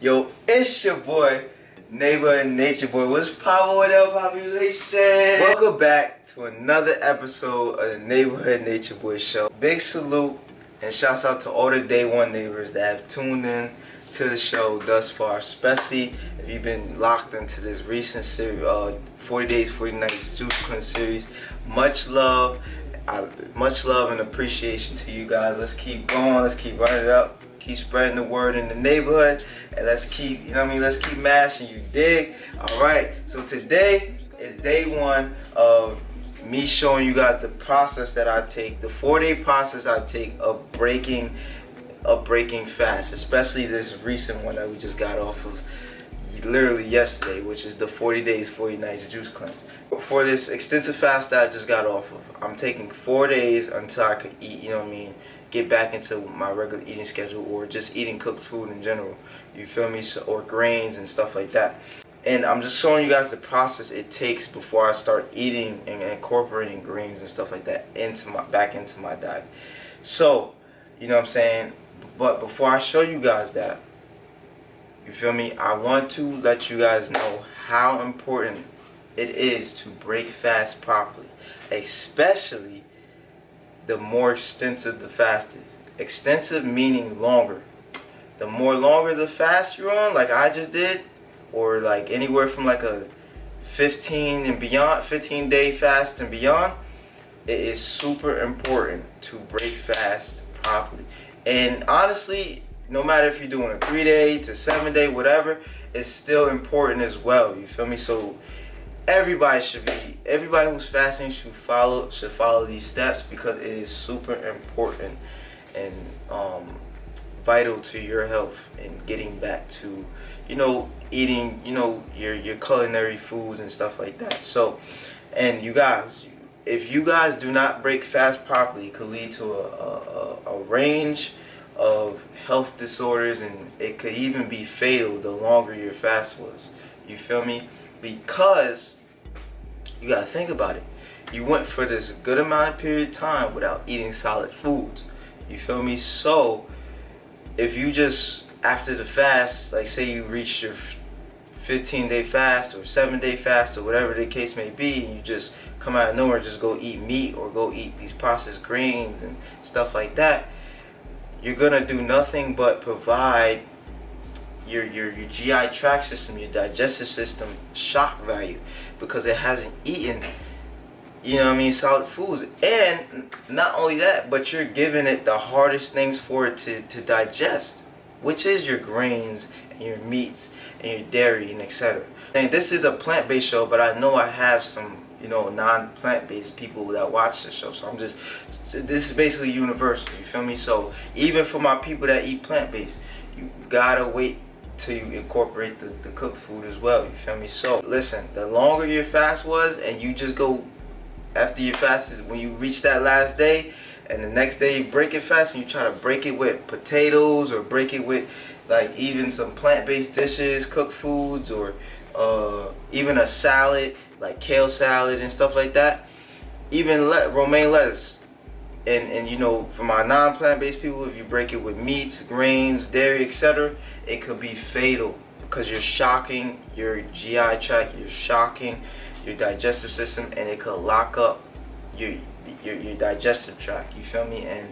Yo, it's your boy, Neighbor and Nature Boy. What's poppin' with that population? Welcome back to another episode of the Neighborhood Nature Boy Show. Big salute and shouts out to all the day one neighbors that have tuned in to the show thus far, especially if you've been locked into this recent series, 40 Days, 40 Nights Juice Cleanse series. Much love and appreciation to you guys. Let's keep going. Let's keep running it up. Keep spreading the word in the neighborhood, and let's keep, let's keep mashing, you dig? Alright, so today is day one of me showing you guys the process that I take, the 4-day process I take of breaking fast, especially this recent one that we just got off of literally yesterday, which is the 40 Days, 40 Nights Juice Cleanse. For this extensive fast that I just got off of, I'm taking 4 days until I could eat, get back into my regular eating schedule, or just eating cooked food in general, you feel me, or grains and stuff like that. And I'm just showing you guys the process it takes before I start eating and incorporating greens and stuff like that back into my diet. So, you know what I'm saying, but before I show you guys that, you feel me, I want to let you guys know how important it is to break fast properly, especially the more extensive the fast is. Extensive meaning longer. The longer the fast you're on, like I just did, or like anywhere from like a 15-day fast and beyond, it is super important to break fast properly. And honestly, no matter if you're doing a 3-day to 7-day, whatever, it's still important as well, you feel me? So everybody who's fasting should follow these steps, because it is super important and vital to your health and getting back to eating your culinary foods and stuff like that. So, and you guys, if you guys do not break fast properly, it could lead to a range of health disorders, and it could even be fatal the longer your fast was, you feel me? Because you gotta think about it. You went for this good amount of period of time without eating solid foods. You feel me? So if you just, after the fast, like say you reached your 15-day fast or 7-day fast or whatever the case may be, and you just come out of nowhere and just go eat meat or go eat these processed grains and stuff like that, you're gonna do nothing but provide your GI tract system, your digestive system, shock value, because it hasn't eaten, solid foods. And not only that, but you're giving it the hardest things for it to digest, which is your grains and your meats and your dairy and etc. And this is a plant-based show, but I know I have some non-plant-based people that watch the show, so this is basically universal, you feel me? So even for my people that eat plant-based, you gotta wait till you incorporate the cooked food as well, you feel me? So listen, the longer your fast was, and you just go after your fast is when you reach that last day, and the next day you break it fast, and you try to break it with potatoes, or break it with like even some plant-based dishes, cooked foods, or even a salad like kale salad and stuff like that, even romaine lettuce. And for my non-plant-based people, if you break it with meats, grains, dairy, etc., it could be fatal, because you're shocking your GI tract, you're shocking your digestive system, and it could lock up your digestive tract, you feel me? And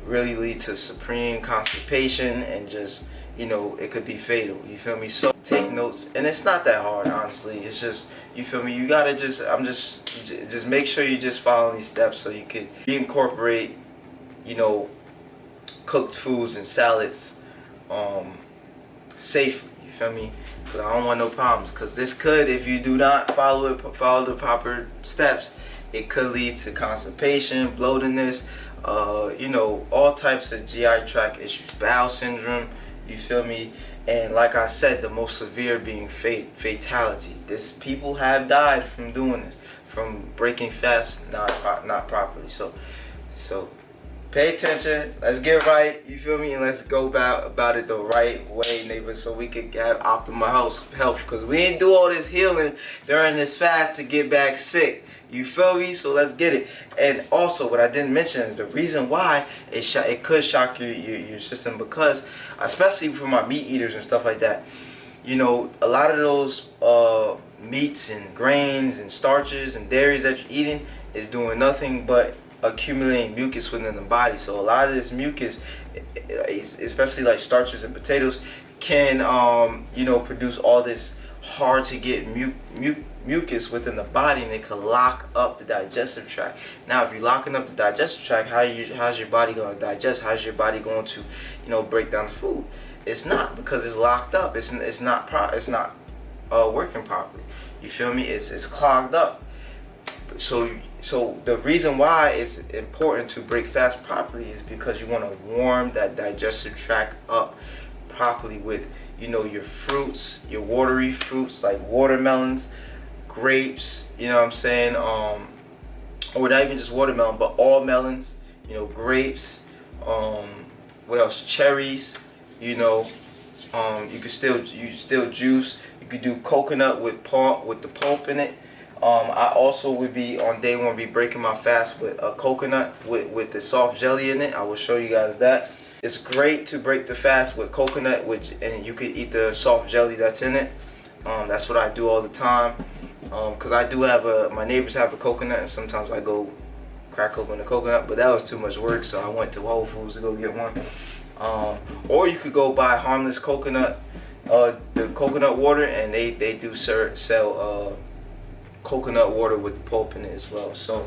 really lead to supreme constipation, and just it could be fatal, you feel me? So take notes, and it's not that hard, honestly. It's just, you feel me, you gotta just make sure you just follow these steps so you could incorporate cooked foods and salads safely, you feel me? Because I don't want no problems, because this could, if you do not follow the proper steps, it could lead to constipation, bloatedness, all types of GI tract issues, bowel syndrome, you feel me? And like I said, the most severe being fatality. People have died from doing this, from breaking fast not properly. So Pay attention. Let's get right. You feel me? And let's go about it the right way, neighbor, so we can have optimal health. Because we ain't do all this healing during this fast to get back sick. You feel me? So let's get it. And also, what I didn't mention is the reason why it could shock your system, because, especially for my meat eaters and stuff like that, you know, a lot of those meats and grains and starches and dairies that you're eating is doing nothing but accumulating mucus within the body. So a lot of this mucus, especially like starches and potatoes, can you know, produce all this hard to get mucus within the body, and it can lock up the digestive tract. Now if you're locking up the digestive tract, how's your body going to digest? How's your body going to, you know, break down the food? It's not, because it's locked up. It's not working properly. You feel me? It's clogged up. So the reason why it's important to break fast properly is because you want to warm that digestive tract up properly with, you know, your fruits, your watery fruits like watermelons, grapes, you know what I'm saying, or not even just watermelon, but all melons, you know, grapes, what else, cherries, you know, you can still juice. You could do coconut with the pulp in it. I also would be on day one be breaking my fast with a coconut with the soft jelly in it. I will show you guys that. It's great to break the fast with coconut, and you could eat the soft jelly that's in it. That's what I do all the time. Cause I do have my neighbors have a coconut, and sometimes I go crack open the coconut, but that was too much work, so I went to Whole Foods to go get one. Or you could go buy harmless coconut, the coconut water, and they do sell coconut water with the pulp in it as well. So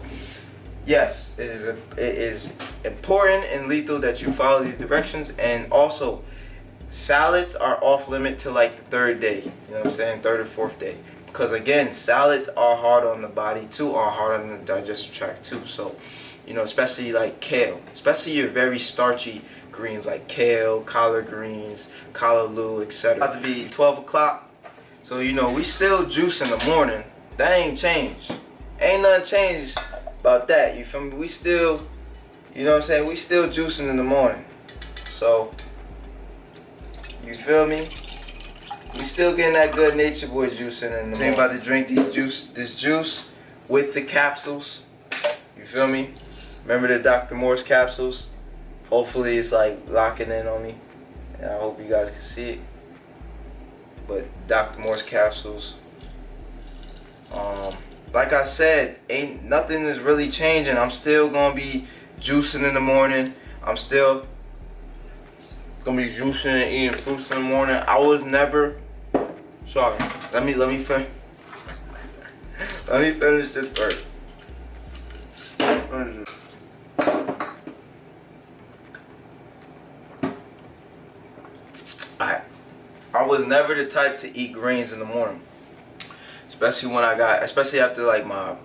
yes, it is important and lethal that you follow these directions. And also, salads are off limit to like the third day, you know what I'm saying, third or fourth day, because again, salads are hard on the body too, are hard on the digestive tract too. So, you know, especially like kale, especially your very starchy greens like kale, collard greens, callaloo, etc. About to be 12 o'clock, so you know we still juice in the morning. That ain't changed. Ain't nothing changed about that. You feel me? We still, you know what I'm saying? We still juicing in the morning. So, you feel me? We still getting that good Nature Boy juicing in the morning. I'm about to drink this juice with the capsules. You feel me? Remember the Dr. Morse capsules? Hopefully it's like locking in on me. And I hope you guys can see it. But Dr. Morse capsules. Like I said, nothing is really changing. I'm still gonna be juicing in the morning. I'm still gonna be juicing and eating fruits in the morning. I was never sorry. Let me finish. Let me finish this first. Alright. I was never the type to eat grains in the morning. Especially after like my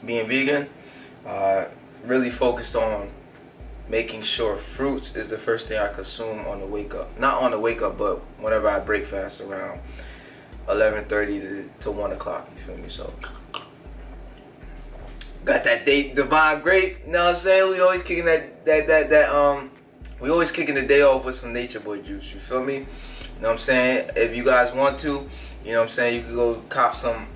being vegan, really focused on making sure fruits is the first thing I consume on the wake up. Not on the wake up, but whenever I break fast around 11:30 to 1 o'clock. You feel me? So got that divine grape. You know what I'm saying? We always kicking we always kicking the day off with some Nature Boy juice. You feel me? You know what I'm saying? If you guys want to, you know what I'm saying, you can go cop some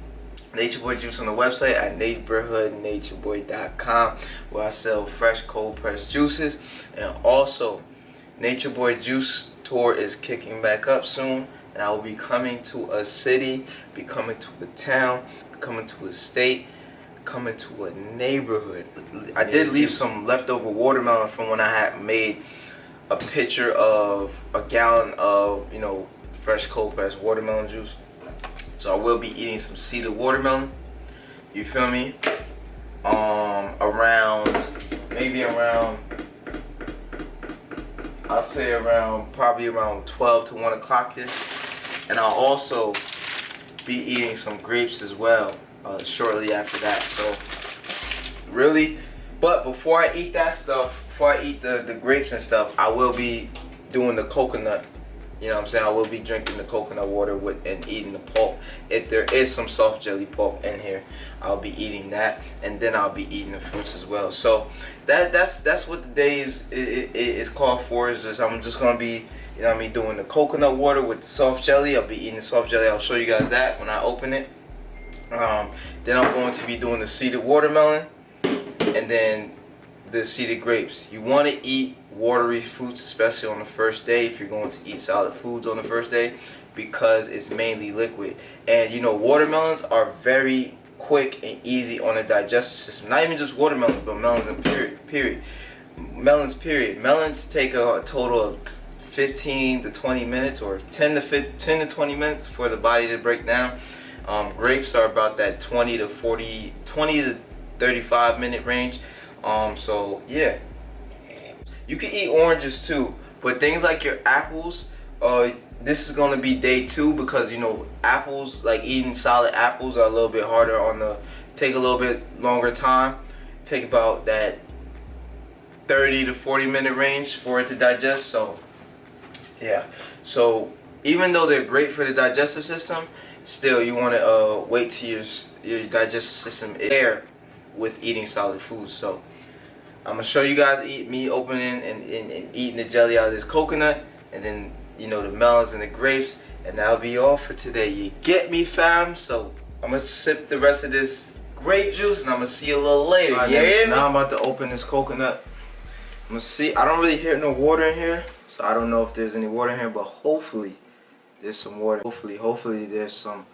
Nature Boy juice on the website at neighborhoodnatureboy.com, where I sell fresh cold pressed juices. And also, Nature Boy Juice Tour is kicking back up soon, and I will be coming to a city, be coming to a town, be coming to a state, coming to a neighborhood. I did leave some leftover watermelon from when I had made a picture of a gallon of, you know, fresh cold pressed watermelon juice. So I will be eating some seeded watermelon. You feel me? I'll say probably around 12 to 1 o'clock ish. And I'll also be eating some grapes as well shortly after that. So really, but before I eat that stuff, before I eat the grapes and stuff, I will be doing the coconut You know what I'm saying? I will be drinking the coconut water with and eating the pulp. If there is some soft jelly pulp in here, I'll be eating that, and then I'll be eating the fruits as well. So that's what the day is called for. Is just I'm just gonna be, you know what I mean, doing the coconut water with the soft jelly. I'll be eating the soft jelly. I'll show you guys that when I open it. Then I'm going to be doing the seeded watermelon, and then the seeded grapes. You want to eat watery fruits, especially on the first day if you're going to eat solid foods on the first day, because it's mainly liquid. And you know, watermelons are very quick and easy on the digestive system. Not even just watermelons, but melons and period. Melons take a total of 15 to 20 minutes, or 10 to 20 minutes for the body to break down. Grapes are about that 20 to 35 minute range. So yeah, you can eat oranges too, but things like your apples, this is gonna be day 2, because you know, apples, like eating solid apples, are a little bit harder take a little bit longer time, take about that 30 to 40 minute range for it to digest. So yeah, so even though they're great for the digestive system, still you want to wait till your digestive system is there with eating solid foods. So I'm gonna show you guys me opening and eating the jelly out of this coconut, and then, you know, the melons and the grapes, and that'll be all for today. You get me, fam? So I'm gonna sip the rest of this grape juice, and I'm gonna see you a little later. Right, now I'm about to open this coconut. I'm gonna see. I don't really hear no water in here, so I don't know if there's any water in here, but hopefully there's some water. Hopefully there's some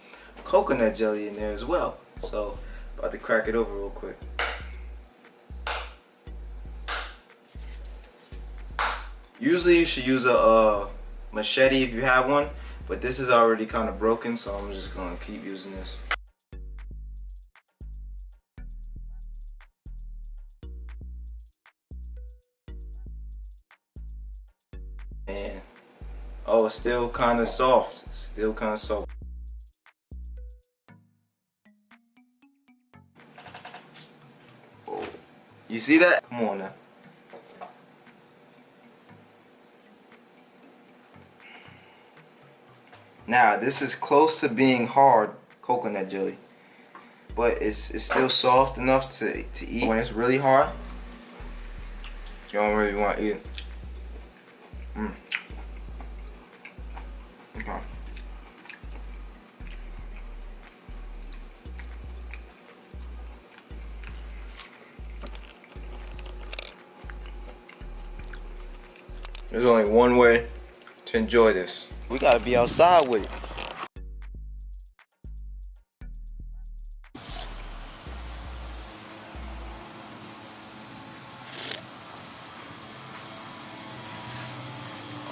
coconut jelly in there as well. So about to crack it over real quick. Usually you should use a machete if you have one, but this is already kind of broken, so I'm just gonna keep using this. And oh, it's still kind of soft. Oh, you see that? Come on now. Now this is close to being hard coconut jelly, but it's still soft enough to eat. When it's really hard, you don't really want to eat it. Okay. There's only one way to enjoy this. We gotta be outside with it.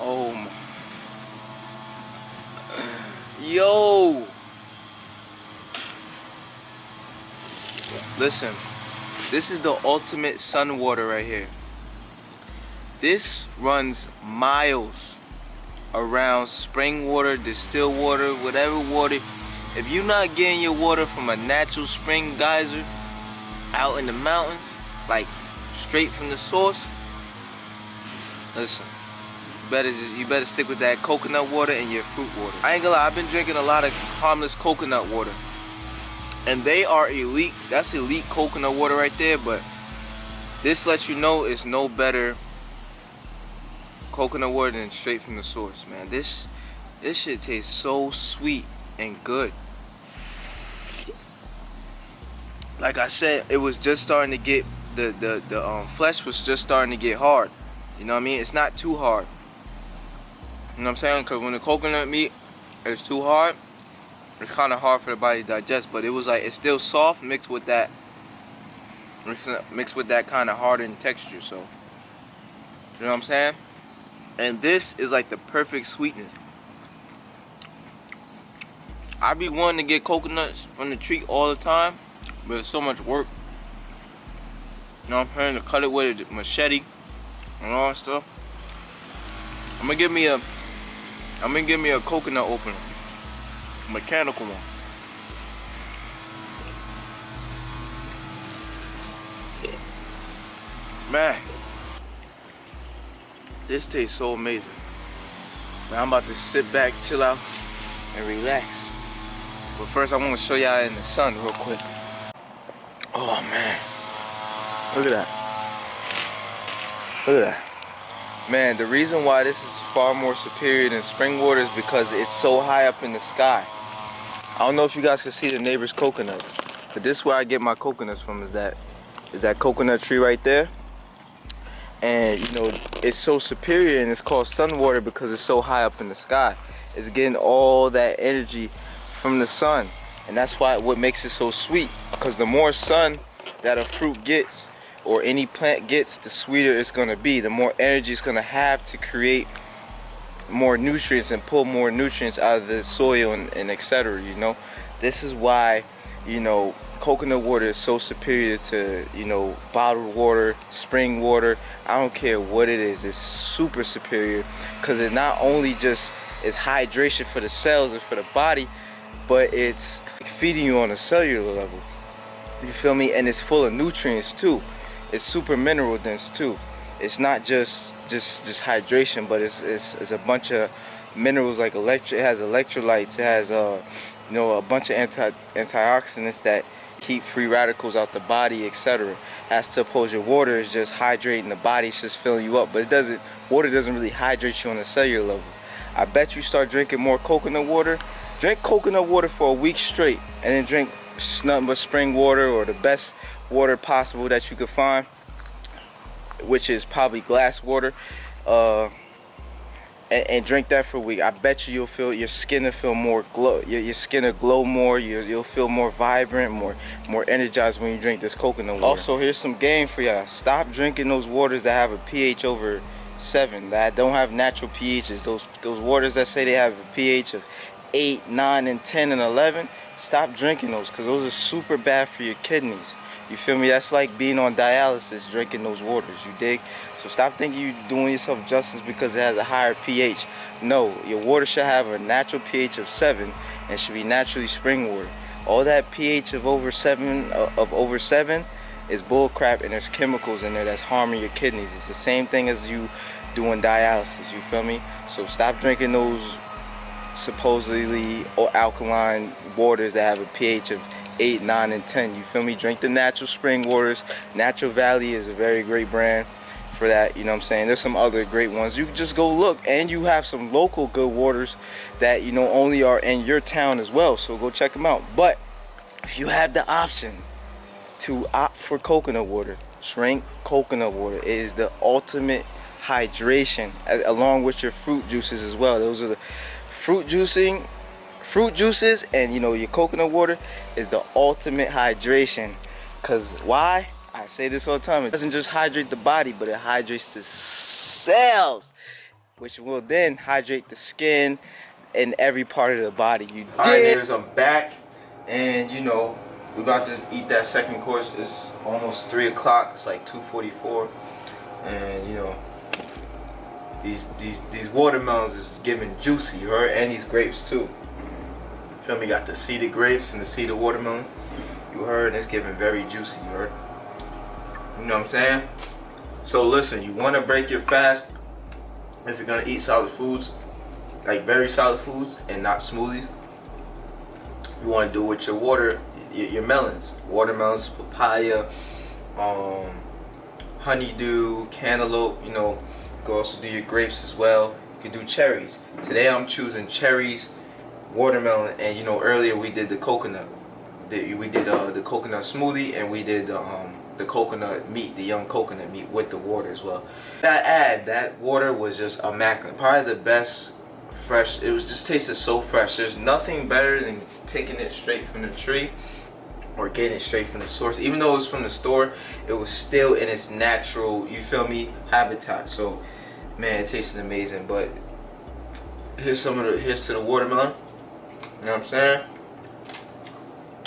Oh my. Yo! Listen, this is the ultimate sun water right here. This runs miles around spring water, distilled water, whatever water. If you're not getting your water from a natural spring geyser out in the mountains, like straight from the source, listen, you better stick with that coconut water and your fruit water. I ain't gonna lie, I've been drinking a lot of harmless coconut water, and they are elite. That's elite coconut water right there, but this lets you know it's no better coconut water than straight from the source, man. This shit tastes so sweet and good. Like I said, it was just starting to get the flesh was just starting to get hard. You know what I mean? It's not too hard. You know what I'm saying? Because when the coconut meat is too hard, it's kind of hard for the body to digest. But it was like, it's still soft mixed with that kind of hardened texture. So, you know what I'm saying? And this is like the perfect sweetness. I be wanting to get coconuts from the tree all the time, but it's so much work. You know what I'm saying? To cut it with a machete and all that stuff. I'm gonna give me a coconut opener, a mechanical one. Man, this tastes so amazing. Now I'm about to sit back, chill out, and relax. But first I want to show y'all in the sun real quick. Oh man, look at that. Look at that. Man, the reason why this is far more superior than spring water is because it's so high up in the sky. I don't know if you guys can see the neighbor's coconuts, but this is where I get my coconuts from, is that coconut tree right there. And you know, it's so superior, and it's called sun water because it's so high up in the sky. It's getting all that energy from the sun, and that's why what makes it so sweet, because the more sun that a fruit gets or any plant gets, the sweeter it's going to be, the more energy it's going to have to create more nutrients and pull more nutrients out of the soil and etc. You know, this is why, you know, coconut water is so superior to, you know, bottled water, spring water. I don't care what it is, it's super superior, because it not only just is hydration for the cells and for the body, but it's feeding you on a cellular level. You feel me? And it's full of nutrients too. It's super mineral dense too. It's not just hydration, but it's a bunch of minerals, like it has electrolytes, it has you know, a bunch of antioxidants that keep free radicals out the body, etc. As to oppose your water is just hydrating the body, it's just filling you up, but water doesn't really hydrate you on a cellular level. I bet you start drinking more coconut water. Drink coconut water for a week straight, and then drink nothing but spring water or the best water possible that you could find, which is probably glass water, and drink that for a week. I bet you'll feel your skin will feel more glow. Your skin will glow more. You'll feel more vibrant, more energized when you drink this coconut water. Also, here's some game for y'all. Stop drinking those waters that have a pH over 7, that don't have natural pHs. Those waters that say they have a pH of 8, 9, and 10, and 11. Stop drinking those, because those are super bad for your kidneys. You feel me? That's like being on dialysis, drinking those waters, you dig? So stop thinking you're doing yourself justice because it has a higher pH. No, your water should have a natural pH of 7 and should be naturally spring water. All that pH of over 7 is bull crap, and there's chemicals in there that's harming your kidneys. It's the same thing as you doing dialysis, you feel me? So stop drinking those supposedly or alkaline waters that have a pH of 8, 9, and 10. You feel me? Drink the natural spring waters. Natural Valley is a very great brand for that. You know what I'm saying? There's some other great ones. You can just go look, and you have some local good waters that, you know, only are in your town as well. So go check them out. But if you have the option to opt for coconut water, drink coconut water. It is the ultimate hydration, along with your fruit juices as well. Those are the fruit juices, and you know, your coconut water is the ultimate hydration. Cause why? I say this all the time, it doesn't just hydrate the body, but it hydrates the cells, which will then hydrate the skin and every part of the body. You did. Alright, neighbors, I'm back, and you know, we're about to eat that second course. It's almost 3 o'clock. It's like 2:44, and you know, these watermelons is giving juicy, you heard? And these grapes too. Feel me? Got the seeded grapes and the seeded watermelon. You heard? And it's giving very juicy, you heard? You know what I'm saying? So listen, you want to break your fast if you're gonna eat solid foods, like very solid foods and not smoothies. You want to do it with your water, your melons, watermelons, papaya, honeydew, cantaloupe. You know, you can also do your grapes as well. You can do cherries. Today I'm choosing cherries, watermelon, and you know, earlier we did the coconut. We did the coconut smoothie, and we did the coconut meat, the young coconut meat with the water as well. That water was just immaculate. Probably the best fresh. It was just tasted so fresh. There's nothing better than picking it straight from the tree or getting it straight from the source. Even though it was from the store, it was still in its natural, you feel me, habitat. So man, it tasted amazing. But here's to the watermelon. You know what I'm saying?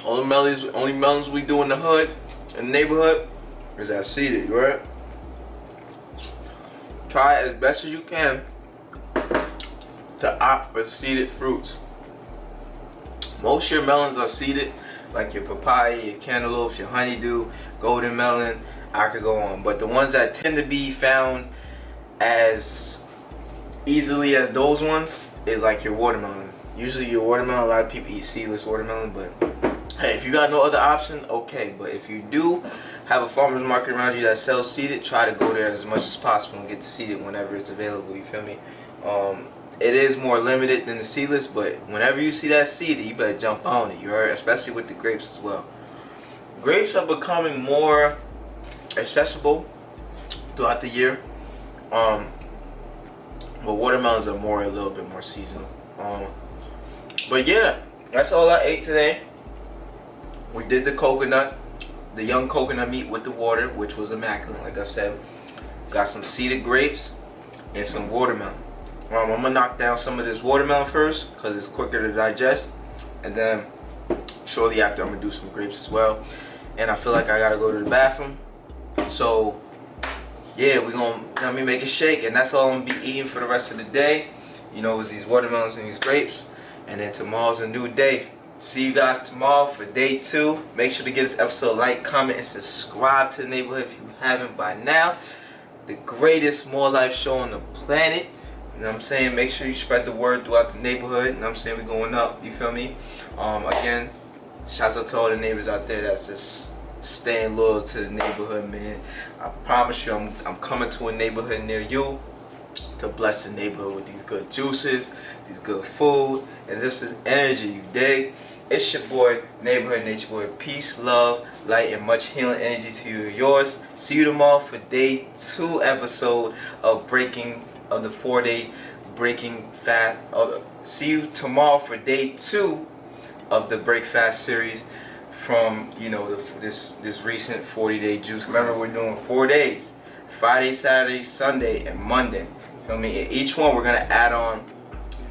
Only melons we do in the hood, in the neighborhood, is that seeded, right? Try as best as you can to opt for seeded fruits. Most of your melons are seeded, like your papaya, your cantaloupes, your honeydew, golden melon. I could go on, but the ones that tend to be found as easily as those ones is like your watermelon. Usually your watermelon, a lot of people eat seedless watermelon, but hey, if you got no other option, okay. But if you do have a farmer's market around you that sells seeded, try to go there as much as possible and get seeded whenever it's available, you feel me? It is more limited than the seedless, but whenever you see that seeded, you better jump on it, you heard? Especially with the grapes as well. Grapes are becoming more accessible throughout the year. But watermelons are a little bit more seasonal. But yeah, that's all I ate today. We did the coconut, the young coconut meat with the water, which was immaculate, like I said. Got some seeded grapes and some watermelon. I'm gonna knock down some of this watermelon first, because it's quicker to digest. And then shortly after, I'm gonna do some grapes as well. And I feel like I gotta go to the bathroom. So yeah, we're gonna make a shake, and that's all I'm gonna be eating for the rest of the day. You know, it's these watermelons and these grapes. And then tomorrow's a new day. See you guys tomorrow for day 2. Make sure to give this episode a like, comment, and subscribe to the neighborhood if you haven't by now. The greatest More Life show on the planet. You know what I'm saying? Make sure you spread the word throughout the neighborhood. You know what I'm saying? We're going up. You feel me? Again, shouts out to all the neighbors out there that's just staying loyal to the neighborhood, man. I promise you, I'm coming to a neighborhood near you to bless the neighborhood with these good juices, these good food, and just this energy, you dig? It's your boy, Neighborhood Nature Boy. Peace, love, light, and much healing energy to you and yours. See you tomorrow for day 2 episode of the 4-day breaking fast. See you tomorrow for day 2 of the Break Fast series from, you know, this recent 40-day juice. Remember, we're doing 4 days: Friday, Saturday, Sunday, and Monday. You feel me? And each one we're gonna add on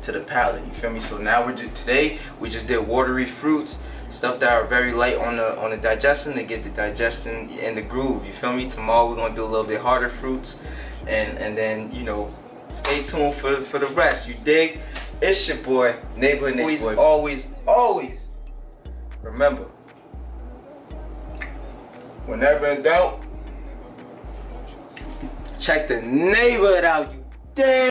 to the palate. You feel me? So now today we just did watery fruits, stuff that are very light on the digestion, to get the digestion in the groove. You feel me? Tomorrow we're gonna do a little bit harder fruits, and then, you know, stay tuned for the rest. You dig? It's your boy, Neighborhood Nature Boy. Always remember, whenever in doubt, check the neighborhood out. You dig?